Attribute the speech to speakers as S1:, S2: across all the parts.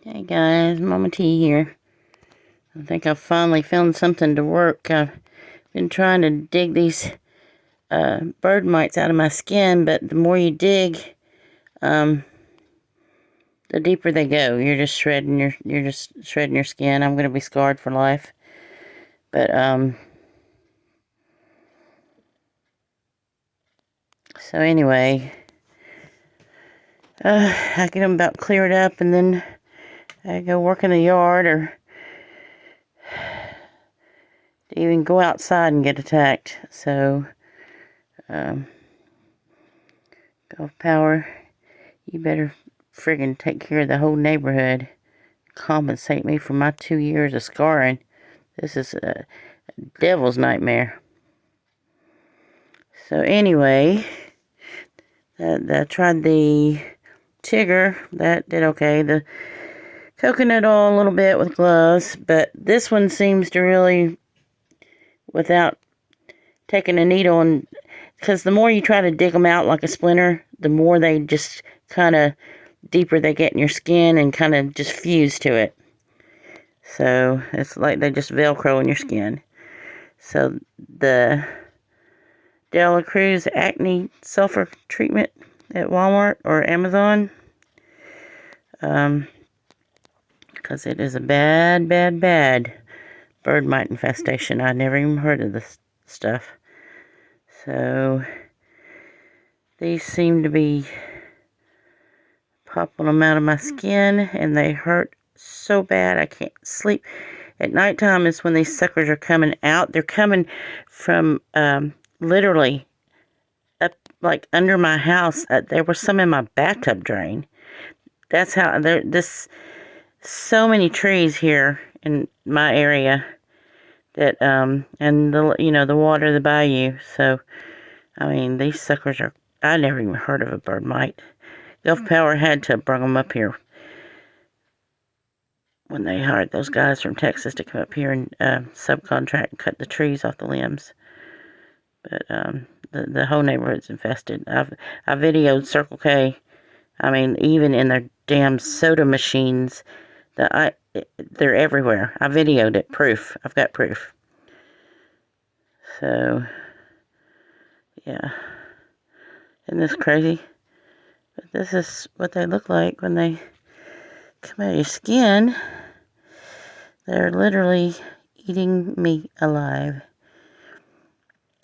S1: Hey guys, Mama T here. I think I've finally found something to work. I've been trying to dig these bird mites out of my skin, but the more you dig, the deeper they go. You're just shredding your skin. I'm gonna be scarred for life. But so anyway, I get them about cleared up, and then I go work in the yard or even go outside and get attacked. So Gulf Power, you better friggin' take care of the whole neighborhood. Compensate me for my 2 years of scarring. This is a devil's nightmare. So anyway, I tried the Tigger. That did okay. The coconut oil a little bit with gloves, but this one seems to really, without taking a needle, and because the more you try to dig them out like a splinter, the more they just kind of deeper they get in your skin and kind of just fuse to it. So it's like they just Velcro in your skin. So the Dela Cruz Acne Sulfur Treatment at Walmart or Amazon, because it is a bad, bad, bad bird mite infestation. I'd never even heard of this stuff. So these seem to be popping them out of my skin, and they hurt so bad I can't sleep. At nighttime is when these suckers are coming out. They're coming from literally up like under my house. There were some in my bathtub drain. That's how this so many trees here in my area that and the water, the bayou. So I mean, these suckers are, I never even heard of a bird mite. Gulf Power had to bring them up here when they hired those guys from Texas to come up here and subcontract and cut the trees off the limbs. But the whole neighborhood's infested. I videoed Circle K. I mean, even in their damn soda machines, they're everywhere. I videoed it. Proof. I've got proof. So, yeah. Isn't this crazy? But this is what they look like when they come out of your skin. They're literally eating me alive.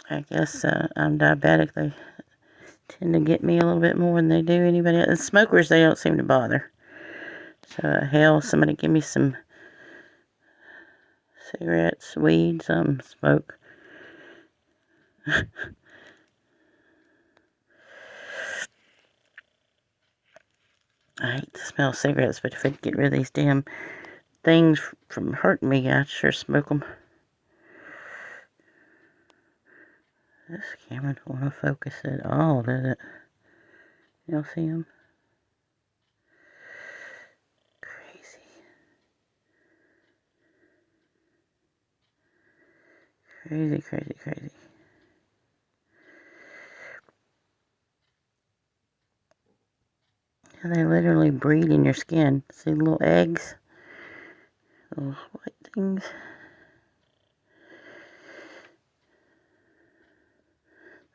S1: I guess I'm diabetic. They tend to get me a little bit more than they do anybody else. And smokers, they don't seem to bother. So, hell, somebody give me some cigarettes, weed, some smoke. I hate the smell of cigarettes, but if I could get rid of these damn things from hurting me, I'd sure smoke them. This camera don't want to focus at all, does it? Y'all see them? Crazy. Crazy, crazy, crazy. And they literally breed in your skin. See the little eggs? Little white things.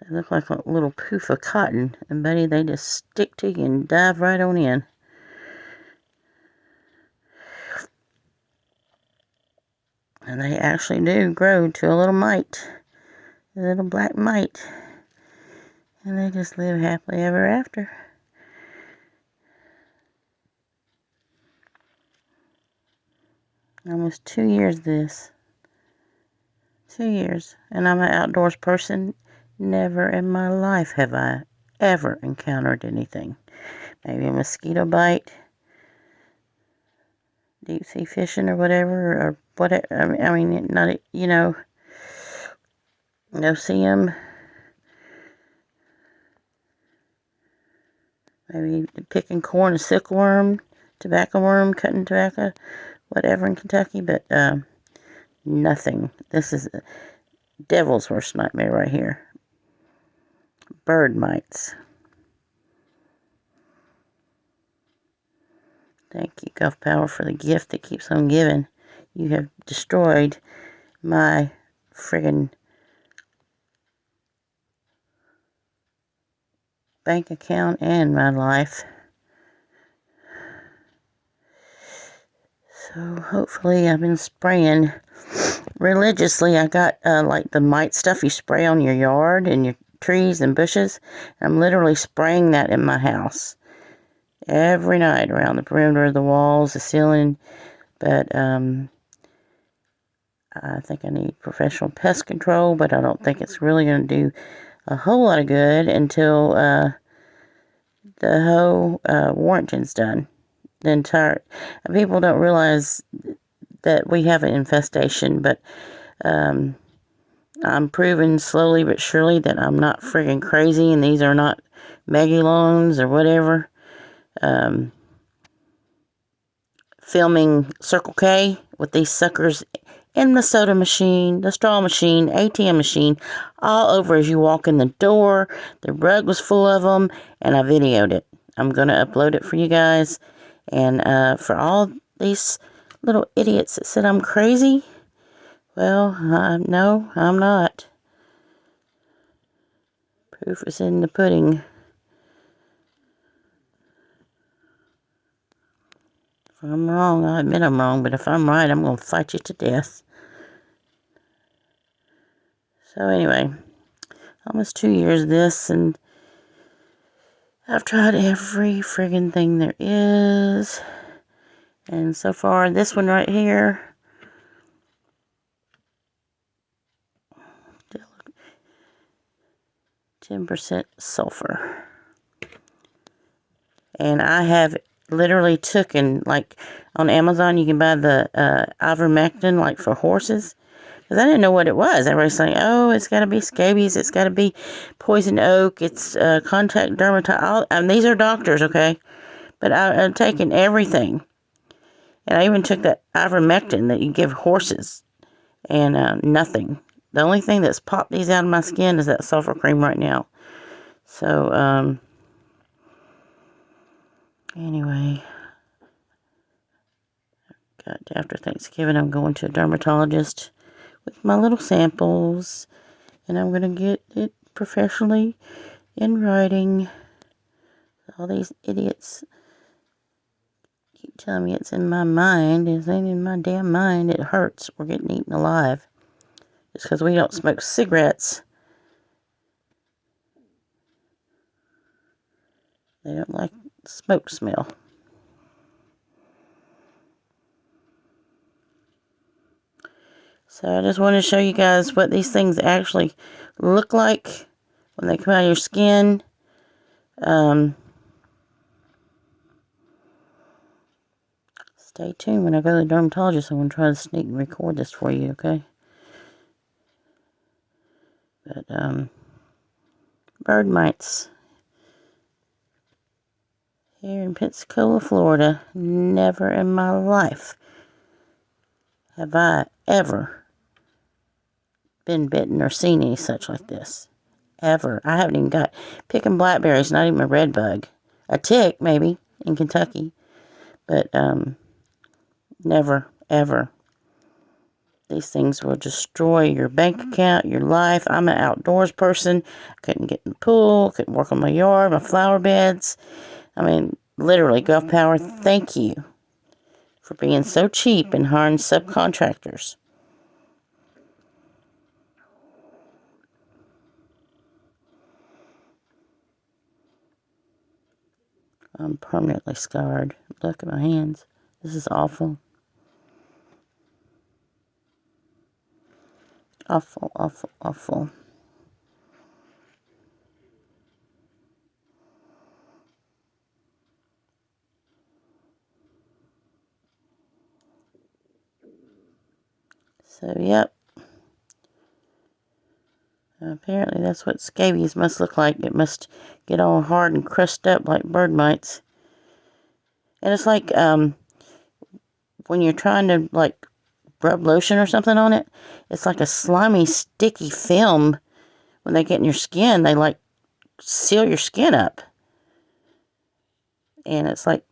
S1: They look like a little poof of cotton. And buddy, they just stick to you and dive right on in. And they actually do grow to a little mite. A little black mite. And they just live happily ever after. Almost 2 years this. 2 years. And I'm an outdoors person. Never in my life have I ever encountered anything. Maybe a mosquito bite. Deep sea fishing or whatever. Or whatever. I mean not, no see 'em. Maybe picking corn, a silkworm, tobacco worm, cutting tobacco, whatever in Kentucky. But nothing. This is a devil's worst nightmare right here. Bird mites. Thank you, Gulf Power, for the gift that keeps on giving. You have destroyed my friggin' bank account and my life. So hopefully I've been spraying religiously. I got like the mite stuff you spray on your yard and your trees and bushes. I'm literally spraying that in my house every night around the perimeter of the walls, the ceiling. But I think I need professional pest control, but I don't think it's really going to do a whole lot of good until the whole Warrington's done. The entire people don't realize that we have an infestation, but I'm proving slowly but surely that I'm not friggin' crazy, and these are not Megulons or whatever. Filming Circle K with these suckers in the soda machine, the straw machine, ATM machine, all over as you walk in the door. The rug was full of them, and I videoed it. I'm going to upload it for you guys. And for all these little idiots that said I'm crazy, well, no, I'm not. Proof is in the pudding. If I'm wrong, I admit I'm wrong, but if I'm right, I'm going to fight you to death. So anyway, almost 2 years of this, and I've tried every friggin' thing there is. And so far, this one right here, 10% sulfur. And I have literally taken, like, on Amazon, you can buy the ivermectin, like, for horses. Because I didn't know what it was. Everybody's saying, oh, it's got to be scabies, it's got to be poison oak, it's contact dermatitis. And these are doctors, okay? But I've taken everything. And I even took that ivermectin that you give horses. And nothing. The only thing that's popped these out of my skin is that sulfur cream right now. So, anyway, after Thanksgiving, I'm going to a dermatologist with my little samples, and I'm going to get it professionally in writing. All these idiots keep telling me it's in my mind. It ain't in my damn mind. It hurts. We're getting eaten alive. Just because we don't smoke cigarettes. They don't like the smoke smell. So I just want to show you guys what these things actually look like when they come out of your skin. Stay tuned. When I go to the dermatologist, I'm going to try to sneak and record this for you, okay? But, bird mites. Here in Pensacola, Florida, never in my life have I ever been bitten or seen any such like this. Ever. I haven't even got picking blackberries, not even a red bug. A tick, maybe, in Kentucky. But, never, ever. These things will destroy your bank account, your life. I'm an outdoors person. Couldn't get in the pool, couldn't work on my yard, my flower beds. I mean, literally, Gulf Power, thank you for being so cheap and hiring subcontractors. I'm permanently scarred. Look at my hands. This is awful. Awful, awful, awful. So, yep. Apparently that's what scabies must look like. It must get all hard and crushed up like bird mites. And it's like, when you're trying to, like, rub lotion or something on it, it's like a slimy, sticky film. When they get in your skin, they, like, seal your skin up. And it's like,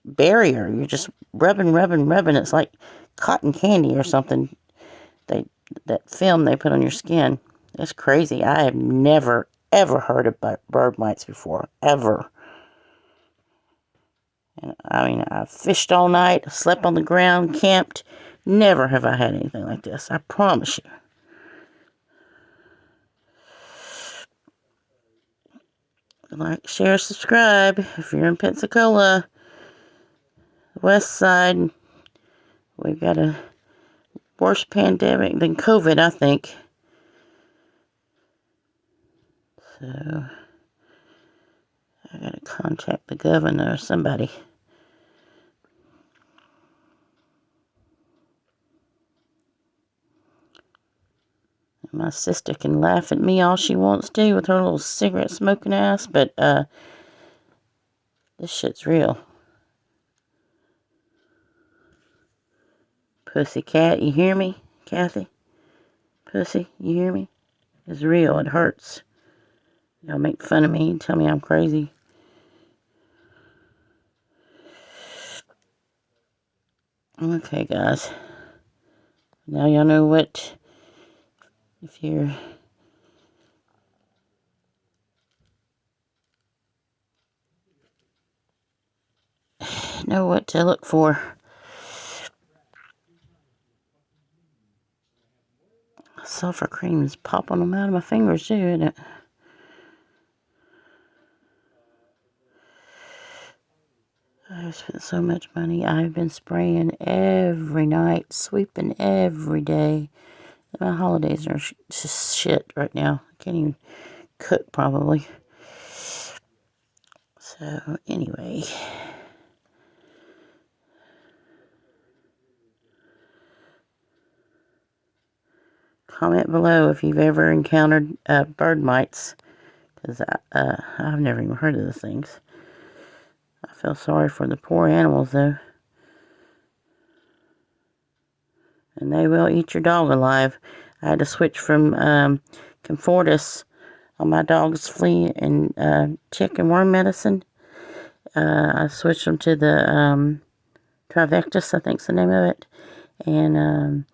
S1: barrier. You're just rubbing, rubbing, rubbing. It's like cotton candy or something. That film they put on your skin. It's crazy. I have never, ever heard of bird mites before. Ever. And I mean, I fished all night, slept on the ground, camped. Never have I had anything like this. I promise you. Like, share, subscribe. If you're in Pensacola, the west side, we've got a worse pandemic than COVID, I think. So, I gotta contact the governor or somebody. My sister can laugh at me all she wants to with her little cigarette smoking ass, but this shit's real. Pussycat, you hear me, Kathy? Pussy, you hear me? It's real. It hurts. Y'all make fun of me and tell me I'm crazy. Okay, guys. Now y'all know what, if you're know what to look for. Sulfur cream is popping them out of my fingers too, isn't it? I've spent so much money. I've been spraying every night, sweeping every day. My holidays are just shit right now. I can't even cook probably. So anyway, comment below if you've ever encountered bird mites, because I've never even heard of those things. I feel sorry for the poor animals though. And they will eat your dog alive. I had to switch from Comfortis on my dog's flea and tick and worm medicine. I switched them to the Trivectus, I think's the name of it. And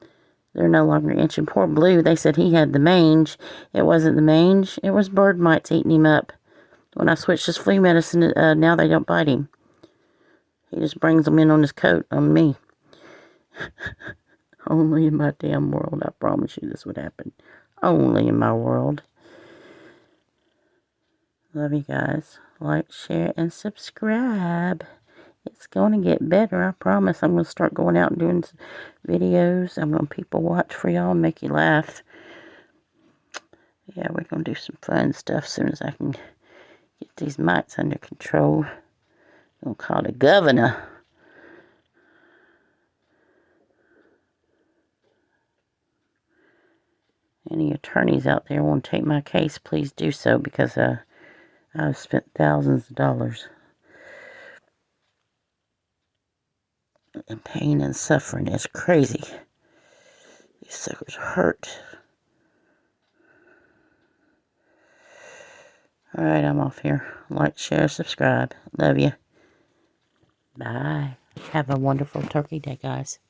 S1: they're no longer itching. Poor Blue, they said he had the mange. It wasn't the mange. It was bird mites eating him up. When I switched his flea medicine, now they don't bite him. He just brings them in on his coat, on me. Only in my damn world, I promise you this would happen. Only in my world. Love you guys. Like, share, and subscribe. It's going to get better, I promise. I'm going to start going out and doing videos. I'm going to people watch for y'all and make you laugh. Yeah, we're going to do some fun stuff as soon as I can get these mites under control. I'm going to call the governor. Any attorneys out there want to take my case, please do so, because I've spent thousands of dollars. And pain and suffering is crazy. These suckers hurt. Alright, I'm off here. Like, share, subscribe. Love you. Bye. Have a wonderful turkey day, guys.